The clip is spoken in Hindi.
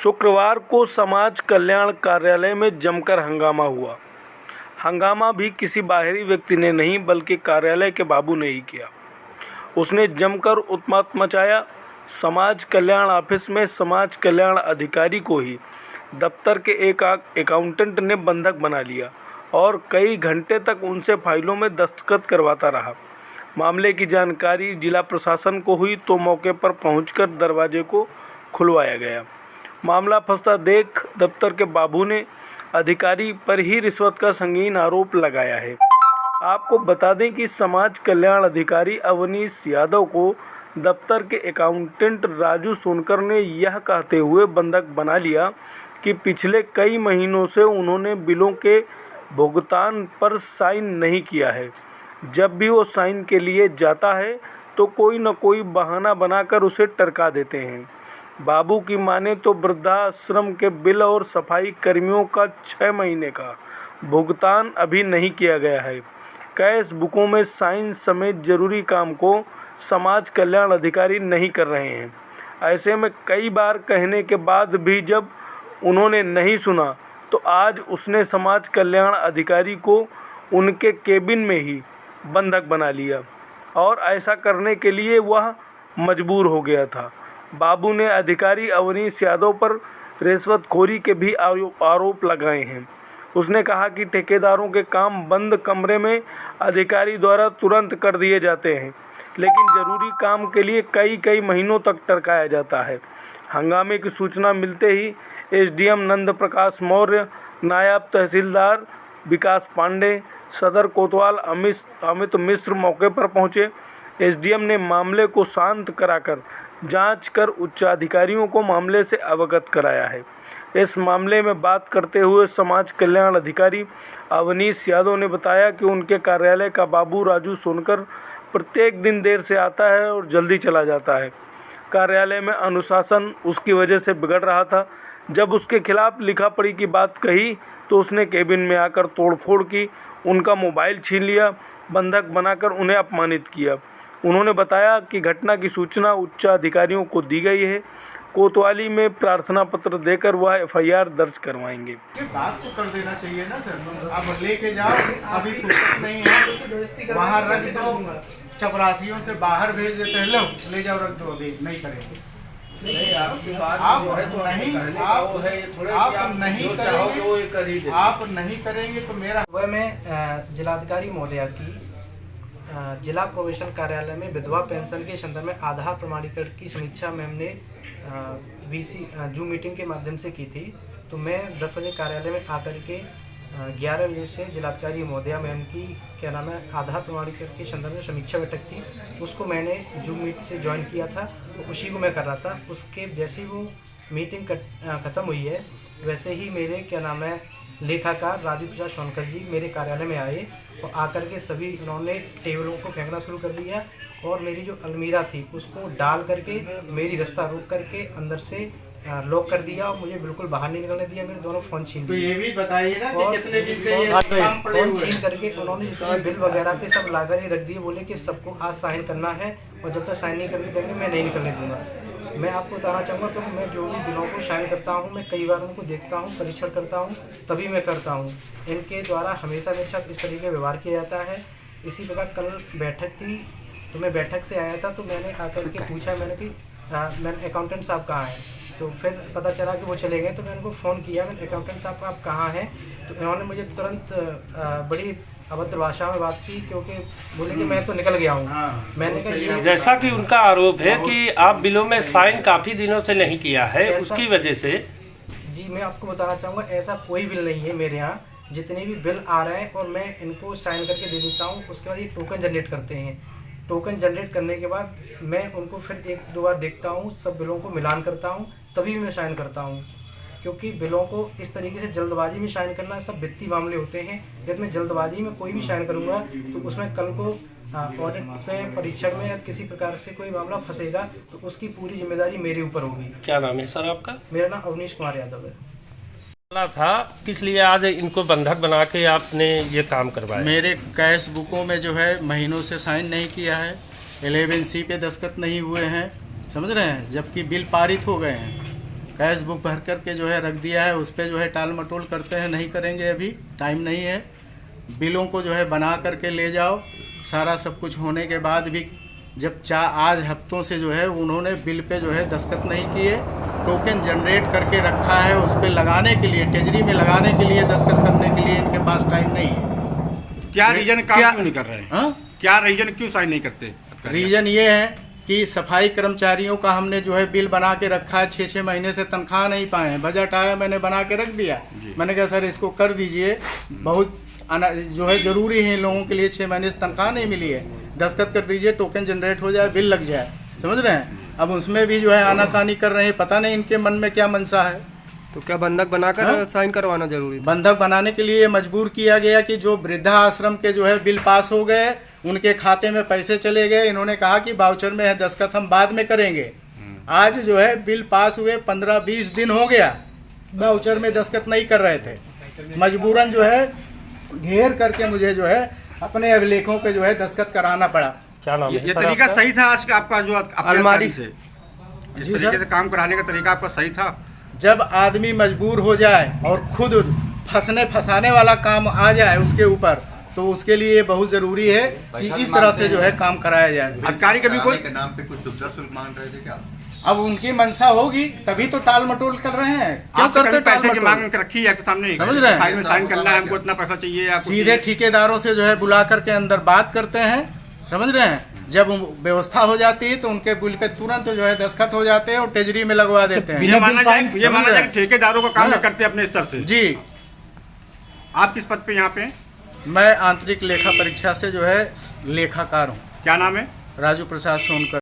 शुक्रवार को समाज कल्याण कार्यालय में जमकर हंगामा हुआ। हंगामा भी किसी बाहरी व्यक्ति ने नहीं बल्कि कार्यालय के बाबू ने ही किया। उसने जमकर उत्पात मचाया। समाज कल्याण ऑफिस में समाज कल्याण अधिकारी को ही दफ्तर के एक अकाउंटेंट ने बंधक बना लिया और कई घंटे तक उनसे फाइलों में दस्तखत करवाता रहा। मामले की जानकारी जिला प्रशासन को हुई तो मौके पर पहुंचकर दरवाजे को खुलवाया गया। मामला फंसता देख दफ्तर के बाबू ने अधिकारी पर ही रिश्वत का संगीन आरोप लगाया है। आपको बता दें कि समाज कल्याण अधिकारी अवनीश यादव को दफ्तर के अकाउंटेंट राजू सोनकर ने यह कहते हुए बंधक बना लिया कि पिछले कई महीनों से उन्होंने बिलों के भुगतान पर साइन नहीं किया है। जब भी वो साइन के लिए जाता है तो कोई न कोई बहाना बनाकर उसे टरका देते हैं। बाबू की माने तो वृद्धाश्रम के बिल और सफाई कर्मियों का 6 महीने का भुगतान अभी नहीं किया गया है। कैश बुकों में साइन समेत जरूरी काम को समाज कल्याण अधिकारी नहीं कर रहे हैं। ऐसे में कई बार कहने के बाद भी जब उन्होंने नहीं सुना तो आज उसने समाज कल्याण अधिकारी को उनके केबिन में ही बंधक बना लिया और ऐसा करने के लिए वह मजबूर हो गया था। बाबू ने अधिकारी अवनीश यादव पर रिश्वतखोरी के भी आरोप लगाए हैं। उसने कहा कि ठेकेदारों के काम बंद कमरे में अधिकारी द्वारा तुरंत कर दिए जाते हैं, लेकिन ज़रूरी काम के लिए कई महीनों तक टरकाया जाता है। हंगामे की सूचना मिलते ही एसडीएम नंद प्रकाश मौर्य, नायब तहसीलदार विकास पांडे, सदर कोतवाल अमित मिश्र मौके पर पहुंचे। एसडीएम ने मामले को शांत कराकर जांच कर उच्चाधिकारियों को मामले से अवगत कराया है। इस मामले में बात करते हुए समाज कल्याण अधिकारी अवनीश यादव ने बताया कि उनके कार्यालय का बाबू राजू सोनकर प्रत्येक दिन देर से आता है और जल्दी चला जाता है। कार्यालय में अनुशासन उसकी वजह से बिगड़ रहा था। जब उसके खिलाफ लिखा पढ़ी की बात कही तो उसने केबिन में आकर तोड़फोड़ की, उनका मोबाइल छीन लिया, बंधक बनाकर उन्हें अपमानित किया। उन्होंने बताया कि घटना की सूचना उच्चाधिकारियों को दी गई है। कोतवाली में प्रार्थना पत्र देकर वह एफआईआर दर्ज करवाएंगे। ये बात तो कर देना चाहिए ना सर, आप लेके जाओ, अभी फुर्सत नहीं है, बाहर रख दो, चपरासियों से बाहर भेज देते हैं, लो ले जाओ रख दो, अभी नहीं करेंगे। आप नहीं करेंगे तो मेरा वह मैं जिलाधिकारी महोदया की जिला प्रोबेशन कार्यालय में विधवा पेंशन के संदर्भ में आधार प्रमाणीकरण की समीक्षा मैम ने जूम मीटिंग के माध्यम से की थी। तो मैं 10 बजे कार्यालय में आकर के 11 बजे से जिलाधिकारी महोदया मैम की आधार प्रमाणीकरण के संदर्भ में समीक्षा बैठक थी, उसको मैंने जूम मीट से ज्वाइन किया था, तो उसी को मैं कर रहा था। उसके जैसे ही वो मीटिंग ख़त्म हुई है वैसे ही मेरे लेखाकार राजू प्रसाद सोनकर जी मेरे कार्यालय में आए और आकर के सभी उन्होंने टेबलों को फेंकना शुरू कर दिया और मेरी जो अलमीरा थी उसको डाल करके मेरी रास्ता रोक करके अंदर से लॉक कर दिया और मुझे बिल्कुल बाहर नहीं निकलने दिया। मेरे दोनों फ़ोन छीन तो ये भी बताइए ना कि कितने दिन से ये काम पड़े हुए हैं। फ़ोन छीन करके उन्होंने जितने बिल वगैरह पे सब लाकर ही रख दिए। बोले कि सबको आज साइन करना है और जब तक साइन नहीं करने देंगे मैं नहीं निकलने दूँगा। मैं आपको बताना चाहूँगा कि मैं जो भी बिलों को साइन करता हूँ मैं कई बार उनको देखता हूँ, परीक्षण करता हूँ, तभी मैं करता हूँ। इनके द्वारा हमेशा मेरे साथ इस तरीके का व्यवहार किया जाता है। इसी प्रकार कल बैठक थी तो मैं बैठक से आया था तो मैंने आकर के पूछा, मैंने अकाउंटेंट साहब कहाँ हैं, तो फिर पता चला कि वो चले गए। तो मैंने उनको फ़ोन किया, मैंने अकाउंटेंट साहब आप कहाँ हैं, तो इन्होंने मुझे तुरंत बड़ी अभद्र भाषा में बात की, क्योंकि बोले कि मैं तो निकल गया हूँ। मैंने कहा जैसा कि उनका आरोप है कि आप बिलों में साइन काफ़ी दिनों से नहीं किया है, उसकी वजह से। जी मैं आपको बताना चाहूँगा ऐसा कोई बिल नहीं है मेरे यहाँ। जितने भी बिल आ रहे हैं और मैं इनको साइन करके दे देता हूँ, उसके बाद ये टोकन जनरेट करते हैं। टोकन जनरेट करने के बाद मैं उनको फिर 1-2 बार देखता हूँ, सब बिलों को मिलान करता हूँ, तभी मैं साइन करता हूँ। क्योंकि बिलों को इस तरीके से जल्दबाजी में साइन करना सब वित्तीय मामले होते हैं। यदि मैं जल्दबाजी में कोई भी साइन करूँगा तो उसमें कल को ऑडिट में, परीक्षण में या किसी प्रकार से कोई मामला फंसेगा तो उसकी पूरी जिम्मेदारी मेरे ऊपर होगी। क्या नाम है सर आपका? मेरा नाम अवनीश कुमार यादव है। था किस लिए आज इनको बंधक बना के आपने ये काम करवाया? मेरे कैश बुकों में जो है महीनों से साइन नहीं किया है, 11C पे दस्तखत नहीं हुए हैं, समझ रहे हैं, जबकि बिल पारित हो गए हैं। कैश बुक भर करके जो है रख दिया है, उस पर जो है टाल मटोल करते हैं, नहीं करेंगे, अभी टाइम नहीं है। बिलों को जो है बना करके ले जाओ। सारा सब कुछ होने के बाद भी जब आज हफ्तों से जो है उन्होंने बिल पे जो है दस्तखत नहीं किए, टोकन जनरेट करके रखा है, उस पर लगाने के लिए, ट्रेजरी में लगाने के लिए, दस्तखत करने के लिए इनके पास टाइम नहीं है। क्या रीजन काम क्यों नहीं कर रहे हैं? हाँ, क्या रीजन क्यों साइन नहीं करते? रीज़न ये है कि सफाई कर्मचारियों का हमने जो है बिल बना के रखा है, 6-6 महीने से तनख्वाह नहीं पाए हैं। बजट आया, मैंने बना के रख दिया। मैंने कहा सर इसको कर दीजिए, बहुत जो है ज़रूरी है इन लोगों के लिए, 6 महीने से तनख्वाह नहीं मिली है, दस्तखत कर दीजिए, टोकन जनरेट हो जाए, बिल लग जाए। समझ रहे हैं? अब उसमें भी जो है आनाकानी कर रहे हैं, पता नहीं इनके मन में क्या मनसा है। तो क्या बंधक बनाकर साइन करवाना जरूरी था? बंधक बनाने के लिए मजबूर किया गया कि जो वृद्धा आश्रम के जो है बिल पास हो गए, उनके खाते में पैसे चले गए। इन्होंने कहा कि वाउचर में है, दस्तखत हम बाद में करेंगे। आज जो है बिल पास हुए 15-20 दिन हो गया, वाउचर में दस्तखत नहीं कर रहे थे। मजबूरन जो है घेर करके मुझे जो है अपने अभिलेखों पे जो है दस्तखत कराना पड़ा। क्या नाम है ये तरीका सही था आज का आपका जो अलमारी से इस जी तरीके सर। से काम कराने का तरीका आपका सही था? जब आदमी मजबूर हो जाए और खुद फंसाने वाला काम आ जाए उसके ऊपर, तो उसके लिए बहुत ज़रूरी है कि इस तरह से जो है काम कराया जाए। अधिकारी कभी कोई के नाम पे कुछ सुविधा शुल्क मांग रहे थे क्या? अब उनकी मनसा होगी तभी तो टाल मटोल कर रहे हैं। क्यों आपसे करते कभी टाल पैसे की मटोल? मांग रखी है आपके सामने? समझ रहे हैं? फाइल में साइन करना है, हमको इतना पैसा चाहिए या कुछ सीधे चाहिए? ठेकेदारों से जो है बुला करके अंदर बात करते हैं। समझ रहे हैं? जब व्यवस्था हो जाती है तो उनके बिल पे तुरंत जो है दस्तखत हो जाते हैं और ट्रेजरी में लगवा देते हैं। ये माना जाए कि ठेकेदारों का काम नहीं करते अपने स्तर से। जी, आप किस पद पे यहाँ पे? मैं आंतरिक लेखा परीक्षा से जो है लेखाकार हूँ। क्या नाम है? राजू प्रसाद सोनकर।